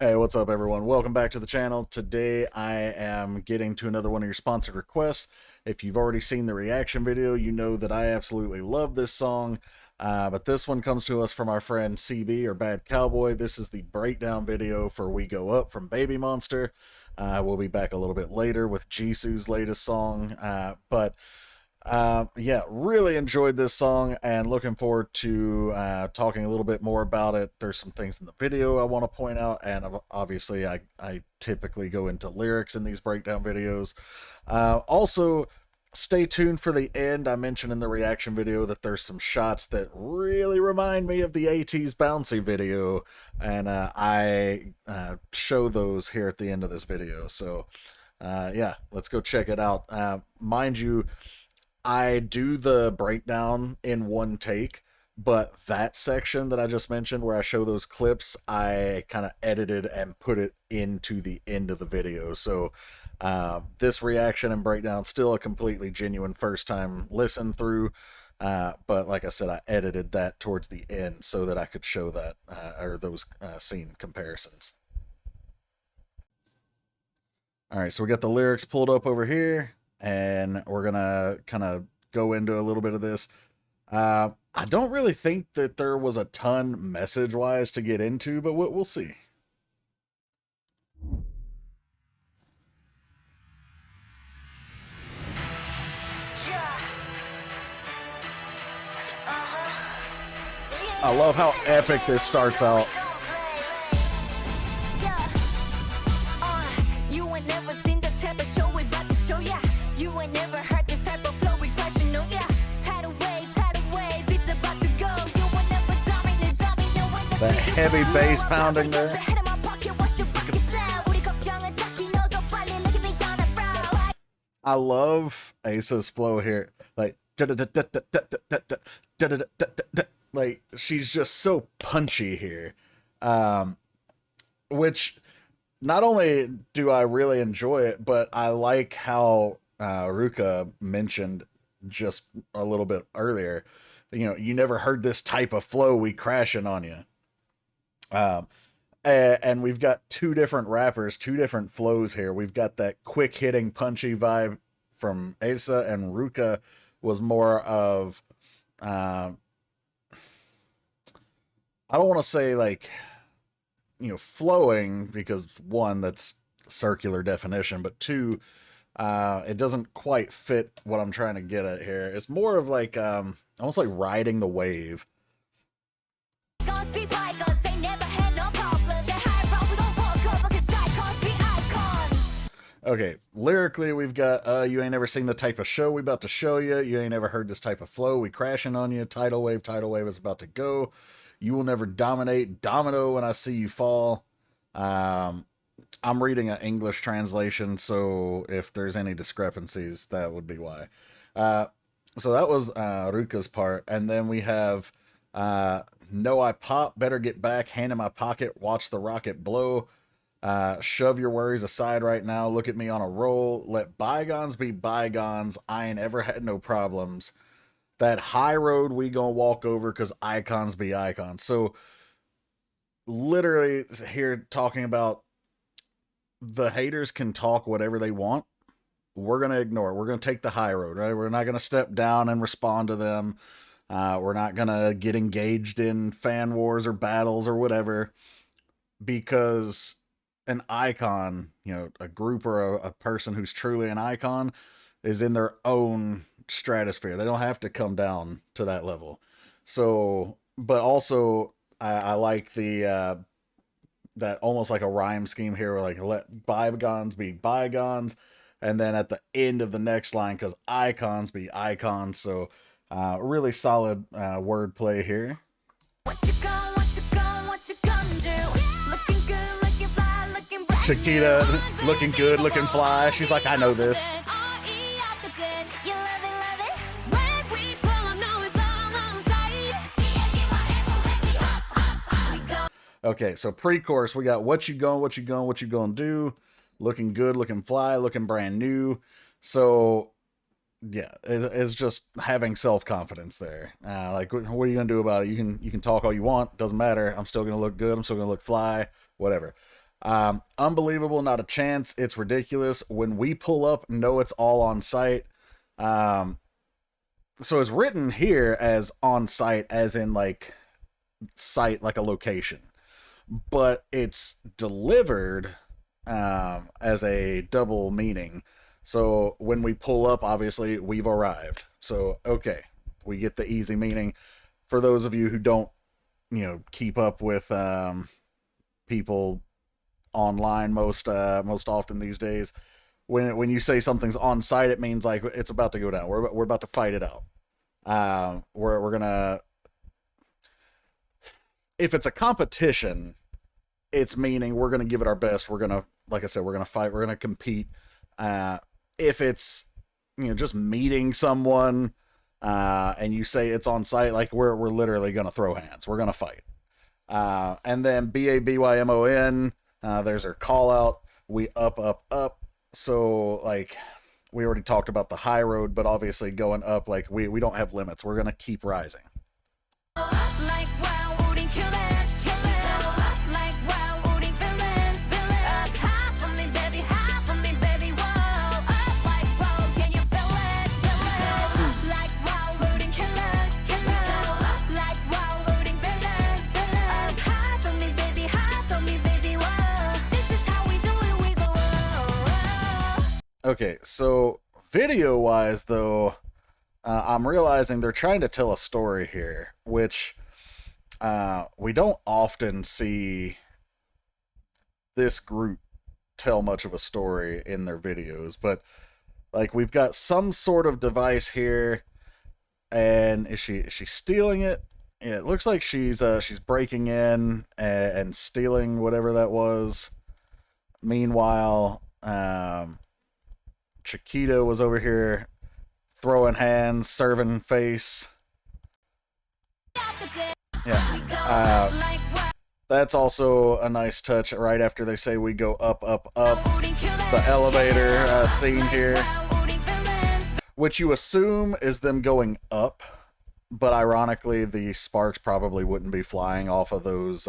Hey, what's up everyone? Welcome back to the channel. Today I am getting to another one of your sponsored requests. If you've already seen the reaction video, you know that I absolutely love this song. But this one comes to us from our friend CB, or Bad Cowboy. This is the breakdown video for We Go Up from Babymonster. We'll be back a little bit later with Jisoo's latest song. Yeah, really enjoyed this song and looking forward to talking a little bit more about it. There's some things in the video I want to point out, and obviously I typically go into lyrics in these breakdown videos. Also, stay tuned for the end. I mentioned in the reaction video that there's some shots that really remind me of the ATEEZ Bouncy video, and I show those here at the end of this video. So yeah, let's go check it out. Mind you, I do the breakdown in one take, but that section that I just mentioned where I show those clips, I kind of edited and put it into the end of the video. So this reaction and breakdown still a completely genuine first time listen through, but like I said, I edited that towards the end so that I could show that or those scene comparisons. All right, so we got the lyrics pulled up over here, and we're gonna kind of go into a little bit of this. I don't really think that there was a ton message-wise to get into, but we'll see. I love how epic this starts out. That heavy bass pounding there. I love Asa's flow here. Like she's just so punchy here. Which not only do I really enjoy it, but I like how Ruka mentioned just a little bit earlier, you know, you never heard this type of flow, we crashing on you. And we've got two different rappers, two different flows here. We've got that quick hitting punchy vibe from Asa, and Ruka was more of I don't want to say like, you know, flowing, because one, that's circular definition, but two, it doesn't quite fit what I'm trying to get at here. It's more of like almost like riding the wave. Okay, lyrically we've got you ain't never seen the type of show we about to show you. You ain't never heard this type of flow, we crashing on you. Tidal wave is about to go. You will never dominate. Domino when I see you fall. I'm reading an English translation, so if there's any discrepancies, that would be why. So that was Ruka's part, and then we have no, I pop, better get back, hand in my pocket, watch the rocket blow. Shove your worries aside right now, look at me on a roll, let bygones be bygones, I ain't ever had no problems. That high road we gonna walk over, cause icons be icons. So literally here talking about the haters can talk whatever they want. We're gonna ignore it. We're gonna take the high road, right? We're not gonna step down and respond to them. We're not gonna get engaged in fan wars or battles or whatever, because an icon, you know, a group or a person who's truly an icon is in their own stratosphere. They don't have to come down to that level. So, but also I like the that almost like a rhyme scheme here, where like let bygones be bygones, and then at the end of the next line, because icons be icons. So really solid wordplay here. Shakita looking good, looking fly. She's like, I know this. Okay, so pre-chorus, we got what you gonna do, looking good, looking fly, looking brand new. So yeah, it's just having self-confidence there. Like, what are you gonna do about it? You can talk all you want, doesn't matter. I'm still gonna look good. I'm still gonna look fly. Whatever. Unbelievable, not a chance. It's ridiculous. When we pull up, no, it's all on site. Um, so it's written here as on site, as in like site, like a location, but it's delivered as a double meaning. So when we pull up, obviously we've arrived. So okay, we get the easy meaning. For those of you who don't, keep up with people online most often these days, when you say something's on site, it means like it's about to go down. We're about to fight it out. We're gonna, if it's a competition, it's meaning we're gonna give it our best. We're gonna, like I said, we're gonna fight. We're gonna compete. If it's just meeting someone, and you say it's on site, like we're literally gonna throw hands. We're gonna fight. And then BABYMON, there's our call out. We up. So like we already talked about the high road, but obviously going up, like we don't have limits. We're gonna keep rising. Okay, so video-wise, though, I'm realizing they're trying to tell a story here, which we don't often see this group tell much of a story in their videos, but like we've got some sort of device here, and is she stealing it? Yeah, it looks like she's breaking in and stealing whatever that was. Meanwhile, Chiquita was over here throwing hands, serving face. Yeah. That's also a nice touch right after they say we go up. The elevator scene here, which you assume is them going up, but ironically the sparks probably wouldn't be flying off of those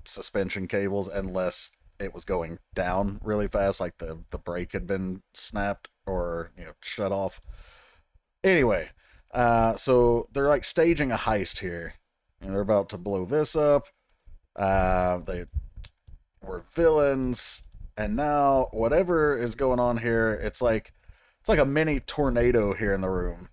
suspension cables unless it was going down really fast, like the brake had been snapped or shut off. Anyway, so they're like staging a heist here. They're about to blow this up. They were villains, and now whatever is going on here, it's like a mini tornado here in the room.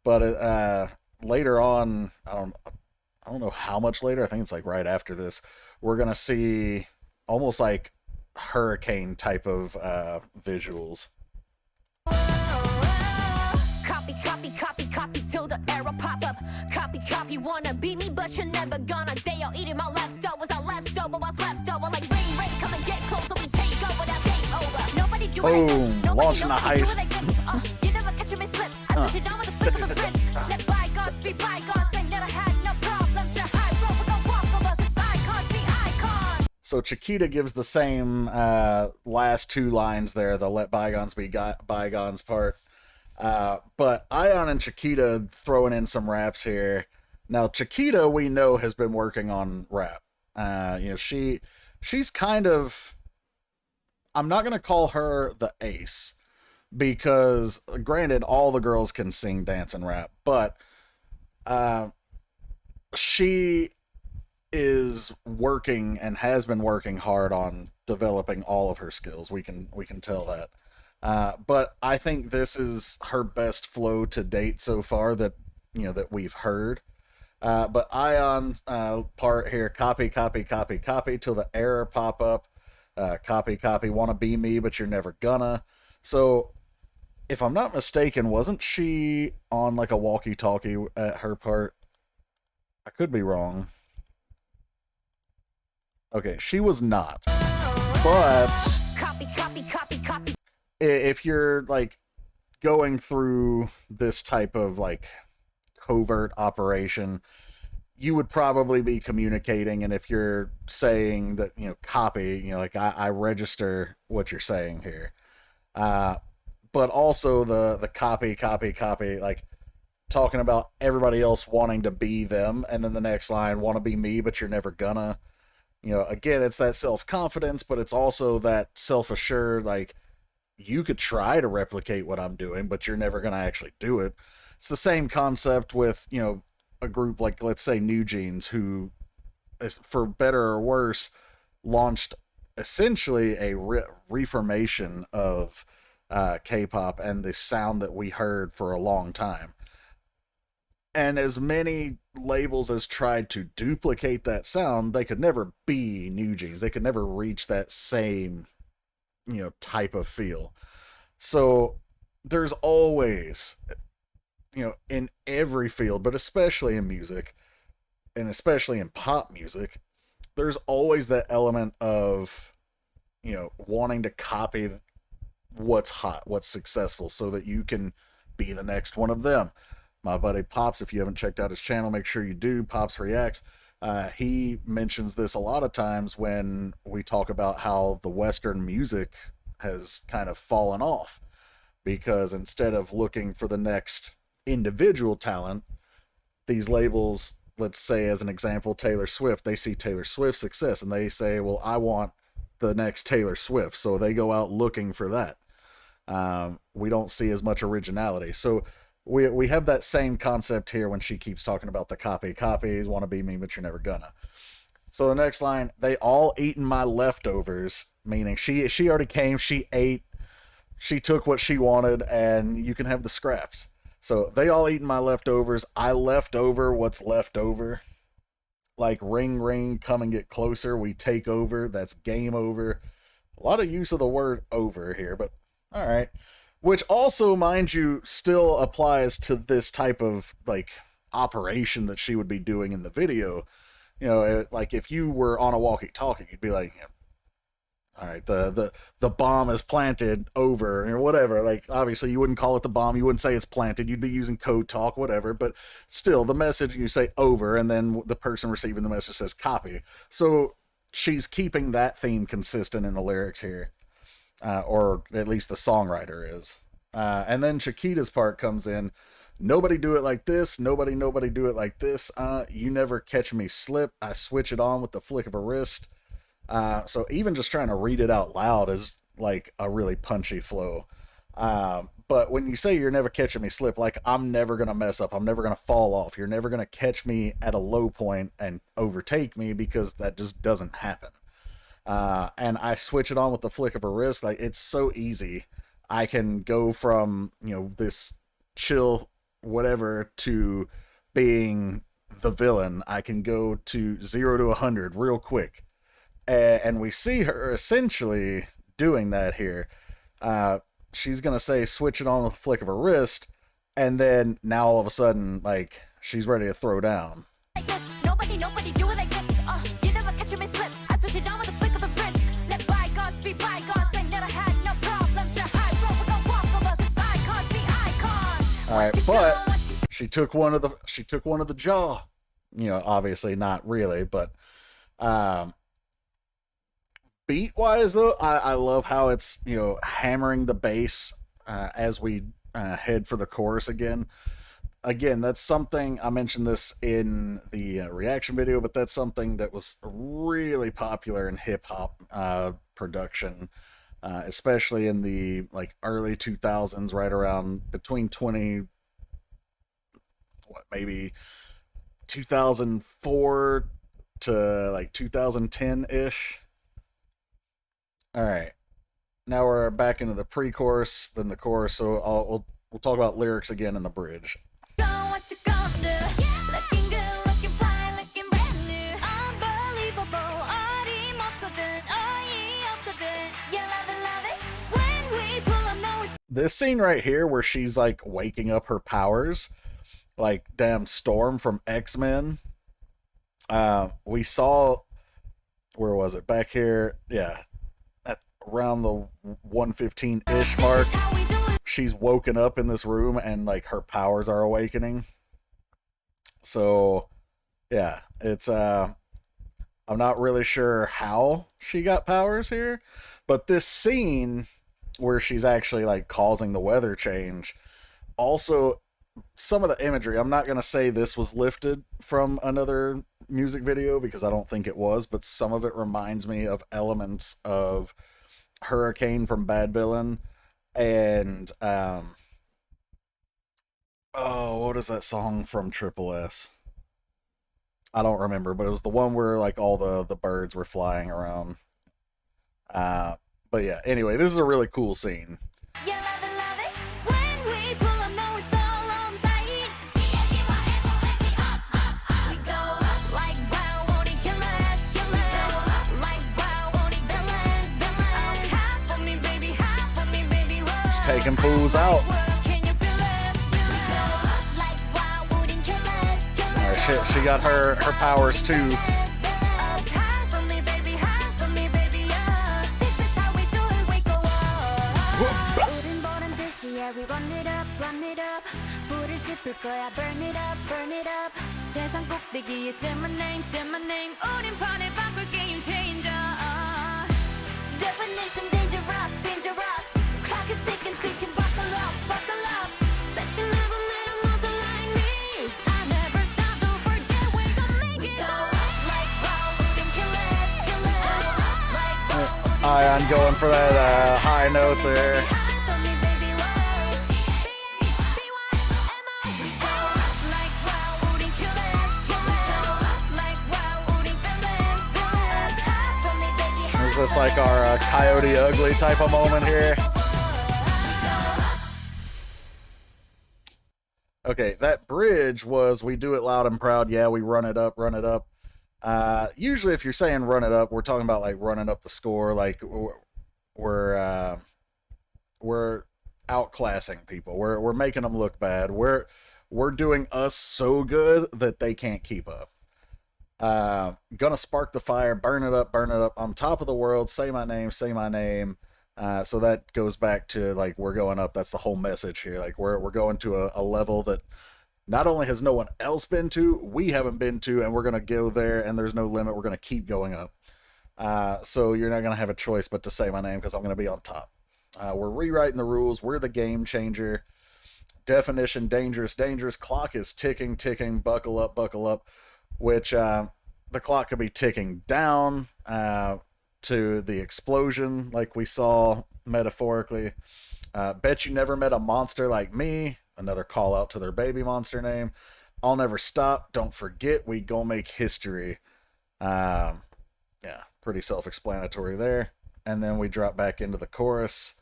But later on, I don't know how much later. I think it's like right after this, we're gonna see almost like hurricane type of visuals. Copy till the arrow pop up. Copy, wanna beat me, but you're never gonna. They all eating my leftovers. I leftover, what's leftover? Like rain, come and get close, so we take over. That game over. Nobody do it. Boom! Launching a heist. You never catch me slip. I switch it down with a flick of the wrist. Let bygones be bygones. I never had no problems. The high road, we gon' walk over. 'Cause icons be icons. So Chiquita gives the same last two lines there, the let bygones be bygones part. But Ion and Chiquita throwing in some raps here. Now Chiquita, we know, has been working on rap. She's kind of, I'm not going to call her the ace, because granted all the girls can sing, dance, and rap, but she is working and has been working hard on developing all of her skills. We can tell that. But I think this is her best flow to date so far that we've heard. But Ion's part here, copy till the error pop up. Copy, wanna be me, but you're never gonna. So, if I'm not mistaken, wasn't she on like a walkie-talkie at her part? I could be wrong. Okay, she was not. But Copy. if you're like going through this type of like covert operation, you would probably be communicating, and if you're saying that copy, like I register what you're saying here, but also the copy, like talking about everybody else wanting to be them, and then the next line, want to be me but you're never gonna. You know, again, it's that self-confidence, but it's also that self-assured, like, you could try to replicate what I'm doing, but you're never going to actually do it. It's the same concept with, you know, a group like, let's say, New Jeans, who, for better or worse, launched essentially a reformation of K-pop and the sound that we heard for a long time. And as many labels as tried to duplicate that sound, they could never be New Jeans. They could never reach that same, you know, type of feel. So there's always, you know, in every field, but especially in music, and especially in pop music, there's always that element of, you know, wanting to copy what's hot, what's successful, so that you can be the next one of them. My buddy Pops, if you haven't checked out his channel, make sure you do. Pops Reacts. He mentions this a lot of times when we talk about how the Western music has kind of fallen off, because instead of looking for the next individual talent, these labels, let's say as an example, Taylor Swift, they see Taylor Swift's success and they say, well, I want the next Taylor Swift. So they go out looking for that. We don't see as much originality. So we have that same concept here when she keeps talking about the copies, want to be me, but you're never gonna. So the next line, they all eaten my leftovers, meaning she already came, she ate, she took what she wanted, and you can have the scraps. So they all eaten my leftovers. I left over what's left over. Like ring, ring, come and get closer. We take over. That's game over. A lot of use of the word over here, but all right. Which also, mind you, still applies to this type of like operation that she would be doing in the video. You know, like if you were on a walkie-talkie, you'd be like, all right, the bomb is planted over or whatever. Like, obviously you wouldn't call it the bomb, you wouldn't say it's planted, you'd be using code talk, whatever, but still the message, you say over, and then the person receiving the message says copy. So she's keeping that theme consistent in the lyrics here, or at least the songwriter is. And then Chiquita's part comes in. Nobody do it like this. Nobody do it like this. You never catch me slip. I switch it on with the flick of a wrist. So even just trying to read it out loud is like a really punchy flow. But when you say you're never catching me slip, like I'm never going to mess up. I'm never going to fall off. You're never going to catch me at a low point and overtake me, because that just doesn't happen. And I switch it on with the flick of a wrist. Like, it's so easy. I can go from, you know, this chill whatever to being the villain. I can go to 0 to 100 real quick. And we see her essentially doing that here. She's going to say, switch it on with a flick of her wrist. And then now all of a sudden, like, she's ready to throw down. Like this, nobody do it like this. You never catch me slip. I switch it on with a flick of the wrist. Let bygones be bygones. I never had no problems. The high road, we gon' walk over. Cause icons be icons. All right, but she took one of the jaw. You know, obviously not really, but beat wise though, I love how it's, you know, hammering the bass as we head for the chorus again. That's something, I mentioned this in the reaction video, but that's something that was really popular in hip hop production, especially in the like early 2000s, right around between maybe 2004 to like 2010 ish. All right, now we're back into the pre-chorus, then the chorus. So we'll talk about lyrics again in the bridge. This scene right here where she's like waking up her powers, like damn Storm from X-Men. We saw, where was it? Back here, yeah. Around the 115-ish mark, she's woken up in this room and like her powers are awakening. So yeah, it's I'm not really sure how she got powers here, but this scene where she's actually like causing the weather change, also some of the imagery, I'm not going to say this was lifted from another music video because I don't think it was, but some of it reminds me of elements of Hurricane from Bad Villain and what is that song from Triple S? I don't remember, but it was the one where like all the birds were flying around. But yeah, anyway, this is a really cool scene. You love it when we pull up, know it's all on sight. We go up like wow, won't he kill us, kill us. Like wow, won't he villains. Half of me, baby, half of me, baby. Whoa. Just taking fools out. Can you feel us? We go up like wow, won't he kill us, kill us. Alright, she got her powers too. We run it up, run it up. 불을 지필 거야, burn it up, burn it up. 세상 꼭대기에 say my name, say my name. 우린 판을 바꿀 game changer. Definition dangerous, dangerous. Clock is ticking, ticking. Buckle up, buckle up. Bet you never met a monster like me. I never stop, don't forget we gon' make it. We go up like wow, wouldn't kill us, kill us. Like wow, Ion going for that high note there. Is this like our Coyote Ugly type of moment here? Okay, that bridge was we do it loud and proud. Yeah, we run it up, run it up. Usually if you're saying run it up, we're talking about like running up the score. Like we're outclassing people. We're making them look bad. We're doing us so good that they can't keep up. Gonna spark the fire, burn it up on top of the world. Say my name, say my name. So that goes back to like we're going up. That's the whole message here. Like we're going to a level that not only has no one else been to, we haven't been to, and we're gonna go there. And there's no limit. We're gonna keep going up. So you're not gonna have a choice but to say my name because I'm gonna be on top. We're rewriting the rules. We're the game changer. Definition dangerous, dangerous. Clock is ticking, ticking. Buckle up, buckle up. Which the clock could be ticking down to the explosion like we saw metaphorically. Bet you never met a monster like me. Another call out to their Babymonster name. I'll never stop. Don't forget, we gon' make history. Yeah, pretty self-explanatory there. And then we drop back into the chorus.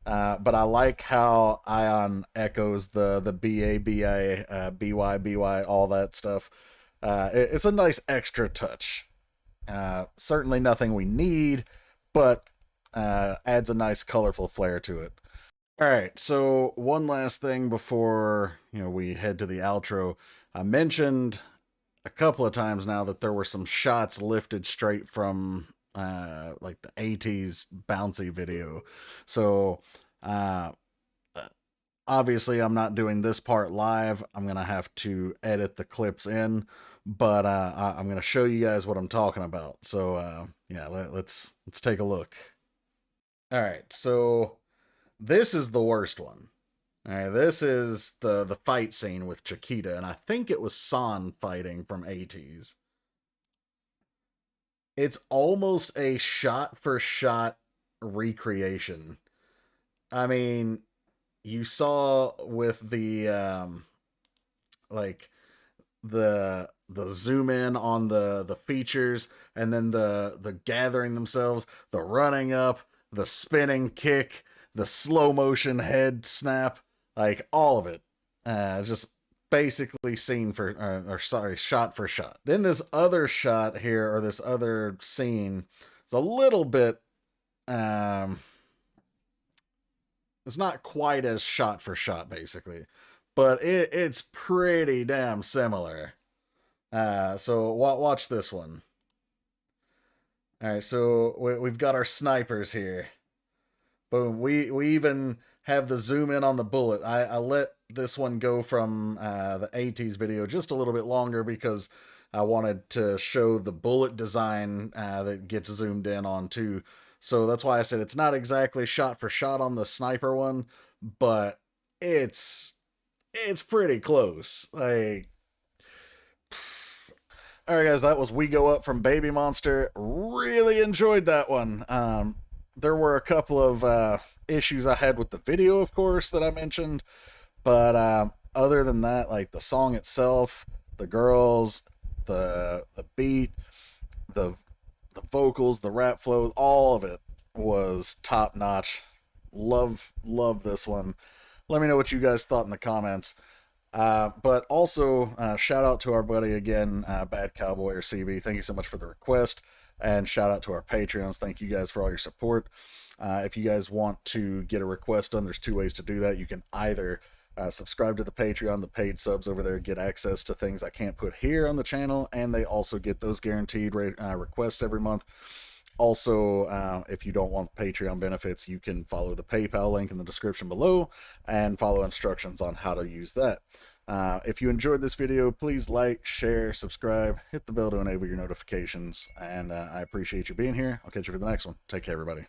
But I like how Ion echoes the B-A-B-I, B-Y, B-Y, all that stuff. It's a nice extra touch. Certainly nothing we need, but adds a nice colorful flair to it. Alright, so one last thing before we head to the outro. I mentioned a couple of times now that there were some shots lifted straight from like the 80s bouncy video. So obviously I'm not doing this part live. I'm gonna have to edit the clips in, but I'm gonna show you guys what I'm talking about. So yeah, let's take a look. All right, so this is the worst one. All right, this is the fight scene with Chiquita, and I think it was San fighting from 80s. It's almost a shot-for-shot recreation. I mean, you saw with the like the zoom in on the features, and then the gathering themselves, the running up, the spinning kick, the slow motion head snap, like all of it, just basically shot for shot. Then this other shot here, or this other scene, is a little bit it's not quite as shot for shot, basically, but it's pretty damn similar. So watch this one. All right, so we've got our snipers here. Boom. We even have the zoom in on the bullet. I let this one go from the 80s video just a little bit longer because I wanted to show the bullet design that gets zoomed in on too. So that's why I said it's not exactly shot for shot on the sniper one, but it's pretty close. Like, All right, guys, that was We Go Up from Babymonster. Really enjoyed that one. There were a couple of issues I had with the video, of course, that I mentioned. But other than that, like the song itself, the girls, the beat, the vocals, the rap flow, all of it was top notch. Love this one. Let me know what you guys thought in the comments. But also, shout out to our buddy again, Bad Cowboy or CB. Thank you so much for the request. And shout out to our Patreons. Thank you guys for all your support. If you guys want to get a request done, there's two ways to do that. You can either subscribe to the Patreon. The paid subs over there get access to things I can't put here on the channel, and they also get those guaranteed requests every month. Also, if you don't want Patreon benefits, you can follow the PayPal link in the description below and follow instructions on how to use that. If you enjoyed this video, please like, share, subscribe, hit the bell to enable your notifications, and I appreciate you being here. I'll catch you for the next one. Take care, everybody.